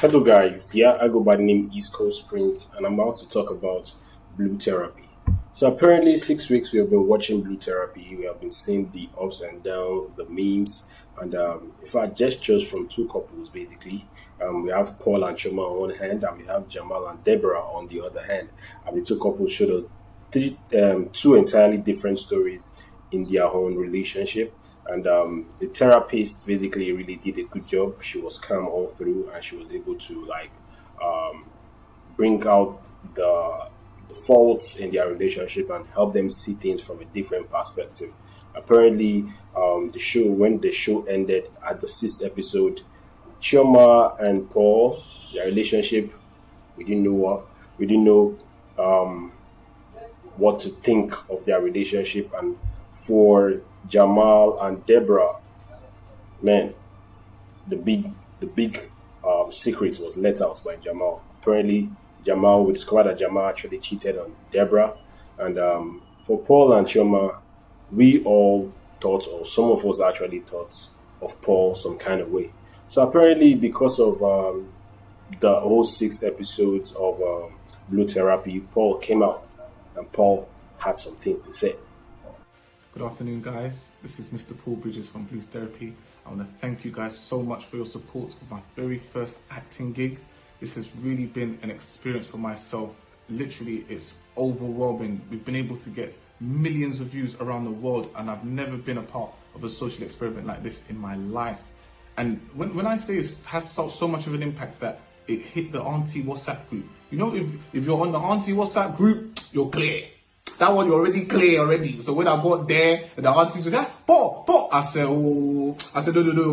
Hello guys, yeah, I go by the name East Coast Prince and I'm about to talk about Blue Therapy. So apparently 6 weeks we have been watching Blue Therapy, we have been seeing the ups and downs, the memes, and in fact gestures from two couples basically. We have Paul and Choma on one hand and we have Jamal and Deborah on the other hand. And the two couples showed us two entirely different stories in their own relationship. And the therapist basically really did a good job. She was calm all through, and she was able to um, bring out the faults in their relationship and help them see things from a different perspective. Apparently, when the show ended at the sixth episode, Chioma and Paul, their relationship, we didn't know what to think of their relationship, and for Jamal and Deborah, man, the big secret was let out by Jamal. Apparently, we discovered that Jamal actually cheated on Deborah, and for Paul and Choma, we all thought, or some of us actually thought, of Paul some kind of way. So apparently, because of the whole 6 episodes of Blue Therapy, Paul came out, and Paul had some things to say. Good afternoon, guys. This is Mr. Paul Bridges from Blue Therapy. I want to thank you guys so much for your support of my very first acting gig. This has really been an experience for myself. Literally, it's overwhelming. We've been able to get millions of views around the world, and I've never been a part of a social experiment like this in my life. And when I say it has so much of an impact that it hit the auntie WhatsApp group. You know, if you're on the auntie WhatsApp group, you're clear. That one you're already clear already. So when I got there, the aunties was like, Paul. I said, no,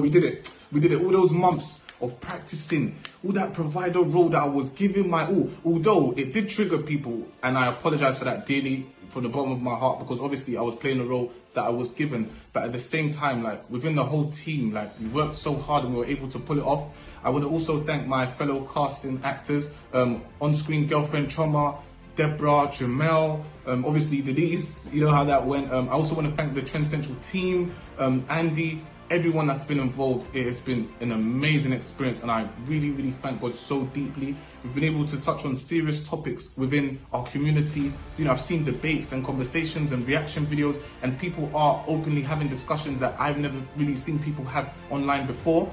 we did it. All those months of practicing, all that provider role that I was giving my all. Although it did trigger people, and I apologize for that daily from the bottom of my heart, because obviously I was playing a role that I was given. But at the same time, like within the whole team, like we worked so hard and we were able to pull it off. I want to also thank my fellow casting actors, on-screen girlfriend Choma, Deborah, Jamel, obviously Denise, you know how that went. I also want to thank the Trend Central team, Andy, everyone that's been involved. It has been an amazing experience, and I really, really thank God so deeply. We've been able to touch on serious topics within our community. You know, I've seen debates and conversations and reaction videos, and people are openly having discussions that I've never really seen people have online before.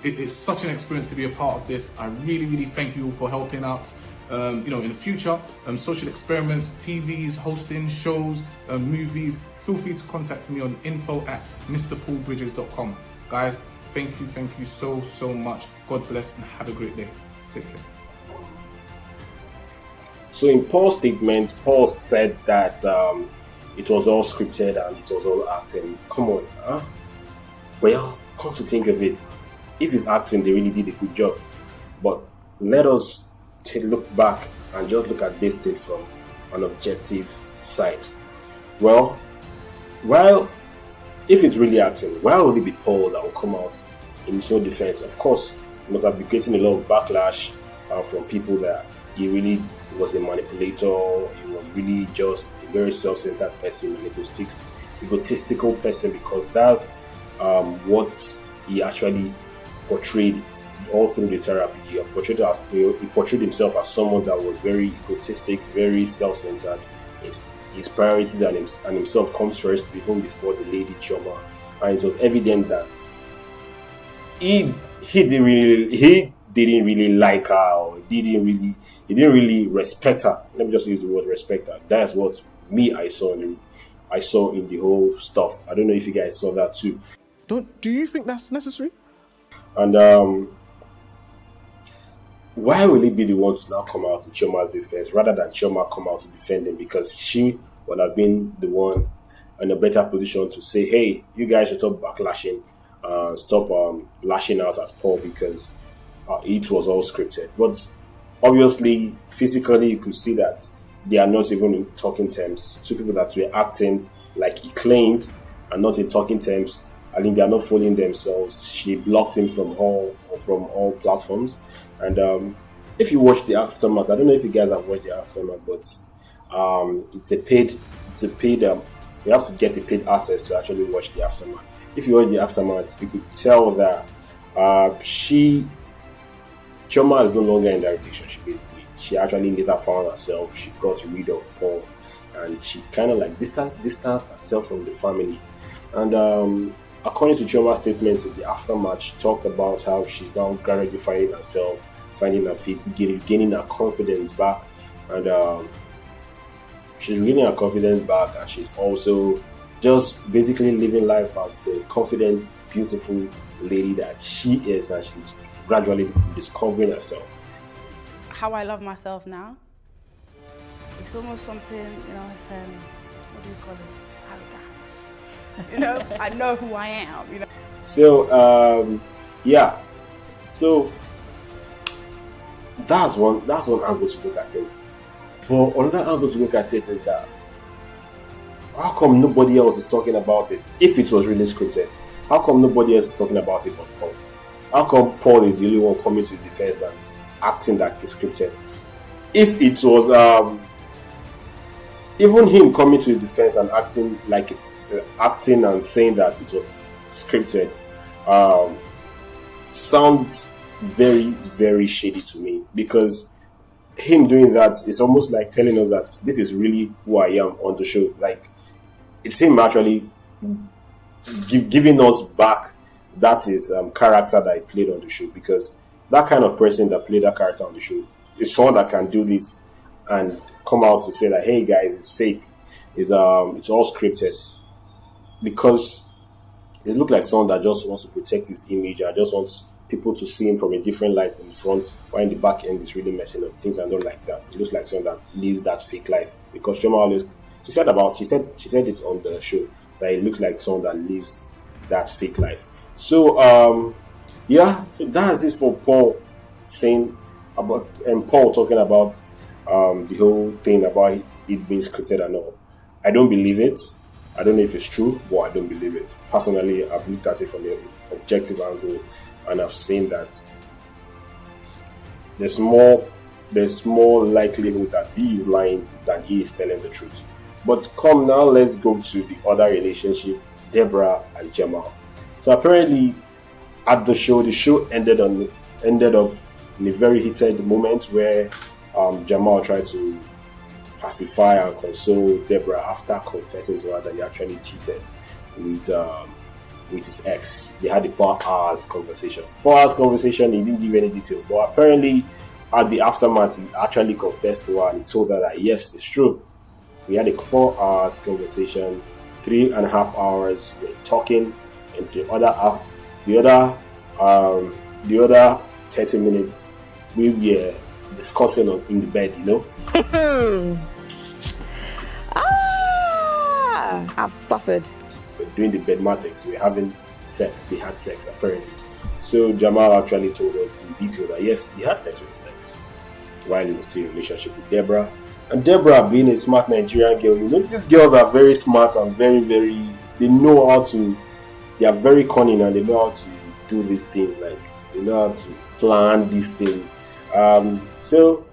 It's such an experience to be a part of this. I really, really thank you all for helping out. In the future, social experiments, TVs, hosting, shows, movies, feel free to contact me on info@mrpaulbridges.com. Guys, thank you so much. God bless and have a great day. Take care. So in Paul's statement, Paul said that it was all scripted and it was all acting. Come on, huh? Well, come to think of it, if it's acting, they really did a good job. But let us take a look back and just look at this thing from an objective side. Well, if it's really acting, why would it be Paul that will come out in his own defense? Of course, he must have been getting a lot of backlash from people that he really was a manipulator, he was really just a very self-centered person, an egotistical person, because that's what he actually portrayed all through the therapy. He portrayed himself as someone that was very egotistic, very self-centered. His priorities and himself comes first, even before the lady Choma. And it was evident that he didn't really like her, or he didn't really respect her. Let me just use the word respect her. That's what I saw in the whole stuff. I don't know if you guys saw that too. Do you think that's necessary? And why will he be the one to now come out to Choma's defense rather than Choma come out to defend him? Because she would have been the one in a better position to say, hey, you guys should stop backlashing, stop lashing out at Paul, because it was all scripted. But obviously, physically, you could see that they are not even in talking terms. Two people that were acting like he claimed are not in talking terms. I think they are not fooling themselves. She blocked him from all platforms. And if you watch the aftermath, I don't know if you guys have watched the aftermath, but it's a paid. You have to get a paid access to actually watch the aftermath. If you watch the aftermath, you could tell that she Chioma is no longer in that relationship. Basically, she actually later found herself. She got rid of Paul, and she kind of like distanced herself from the family. And according to Chioma's statements in the aftermath, she talked about how she's now gradually finding herself, finding her feet, gaining her confidence back, and she's gaining her confidence back, and she's also just basically living life as the confident, beautiful lady that she is, and she's gradually discovering herself. How I love myself now, it's almost something, what do you call it? Arrogance. I know who I am, So, so that's one angle to look at things. But another angle to look at it is that how come nobody else is talking about it? If it was really scripted, how come nobody else is talking about it but Paul? How come Paul is the only one coming to his defense and acting like it's scripted? If it was even him coming to his defense and acting like it's acting and saying that it was scripted, sounds very, very shady to me, because him doing that is almost like telling us that this is really who I am on the show. Like, it's him actually giving us back that is character that he played on the show, because that kind of person that played that character on the show is someone that can do this and come out to say that, hey guys, it's fake, it's all scripted, because it looked like someone that just wants to protect his image and just wants people to see him from a different light in front, while in the back end is really messing up things and not like that. It looks like someone that lives that fake life, because Chioma always she said it on the show that it looks like someone that lives that fake life. So so that's it for Paul saying about, and Paul talking about the whole thing about it being scripted and all. I don't believe it. I don't know if it's true, but I don't believe it. Personally, I've looked at it from an objective angle, and I've seen that there's more likelihood that he is lying than he is telling the truth. But come now, let's go to the other relationship, Deborah and Jamal. So apparently, at the show ended up in a very heated moment where Jamal tried to pacify and console Deborah after confessing to her that he actually cheated with his ex. They had a 4 hours conversation. 4 hours conversation, he didn't give any detail. But apparently, at the aftermath, he actually confessed to her and he told her that yes, it's true. We had a 4 hours conversation, 3.5 hours we're talking, and the other 30 minutes we were discussing in the bed, I've suffered. We're doing the bedmatics, we're having sex. They had sex apparently. So Jamal actually told us in detail that yes, he had sex with his ex while he was still in a relationship with Deborah. And Deborah, being a smart Nigerian girl, these girls are very smart and very, very, they are very cunning and they know how to do these things, like they know how to plan these things. So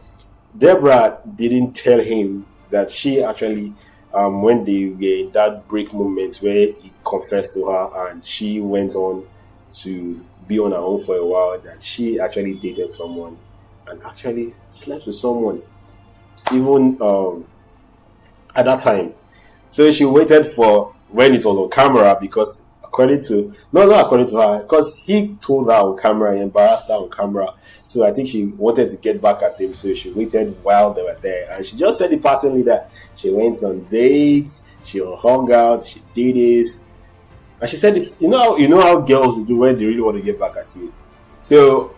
Deborah didn't tell him that she actually, when they were in that break moment where he confessed to her and she went on to be on her own for a while, that she actually dated someone and actually slept with someone, even at that time. So she waited for when it was on camera, because not according to her, because he told her on camera, he embarrassed her on camera. So I think she wanted to get back at him, so she waited while they were there, and she just said it personally that she went on dates, she hung out, she did this, and she said this. You know how girls do when they really want to get back at you. So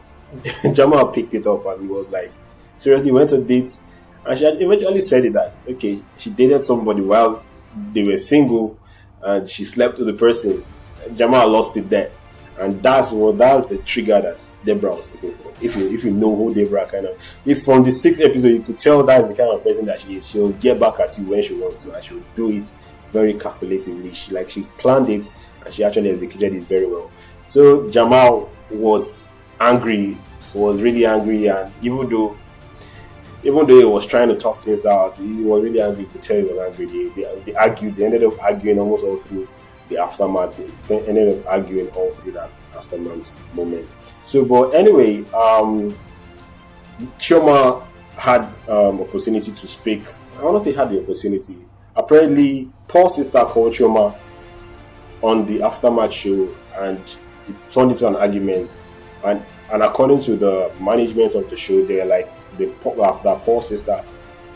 Jamal picked it up and he was like, seriously, went on dates, and she had eventually said it that okay, she dated somebody while they were single, and she slept with the person. Jamal lost it there, and that's the trigger that Deborah was looking for. If you know who Deborah if from the 6th episode you could tell that's the kind of person that she is. She'll get back at you when she wants to, and she'll do it very calculatively. She planned it and she actually executed it very well. So Jamal was angry, was really angry, and even though he was trying to talk things out, he was really angry. You could tell he was angry. They argued. They ended up arguing almost all through the aftermath. They ended up arguing all through that aftermath moment. So, but anyway, Chioma had opportunity to speak. I honestly had the opportunity. Apparently, Paul's sister called Chioma on the aftermath show, and it turned into an argument. And according to the management of the show, they were like that Paul's sister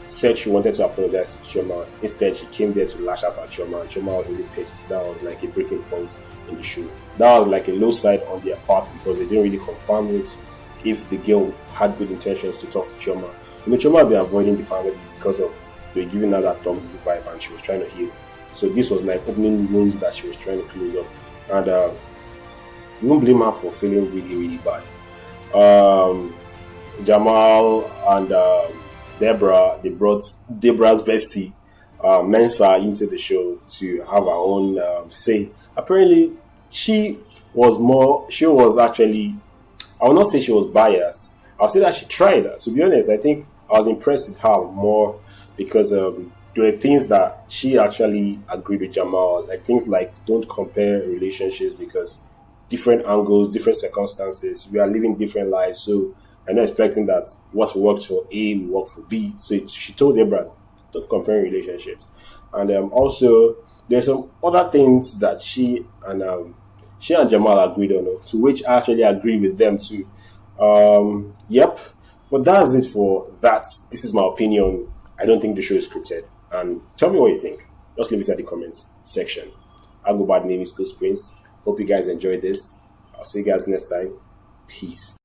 said she wanted to apologize to Chioma. Instead, she came there to lash out at Chioma, and Chioma was really pissed. That was like a breaking point in the show. That was like a low side on their part because they didn't really confirm it if the girl had good intentions to talk to Chioma. Chioma had been avoiding the family because of they were giving her that toxic vibe, and she was trying to heal. So this was like opening wounds that she was trying to close up, and you won't blame her for feeling really, really bad. Jamal and Deborah, they brought Deborah's bestie, Mensa, into the show to have her own say. Apparently, she was actually, I will not say she was biased. I'll say that she tried. To be honest, I think I was impressed with her more because there were things that she actually agreed with Jamal, like things like don't compare relationships because different angles, different circumstances, we are living different lives. So I'm not expecting that what works for A will work for B. So she told Deborah, don't compare relationships. And also, there's some other things that she and Jamal agreed on, to which I actually agree with them too. Yep. But that's it for that. This is my opinion. I don't think the show is scripted. And tell me what you think. Just leave it at the comments section. I'll go by the name is Ghost Prince. Hope you guys enjoyed this. I'll see you guys next time. Peace.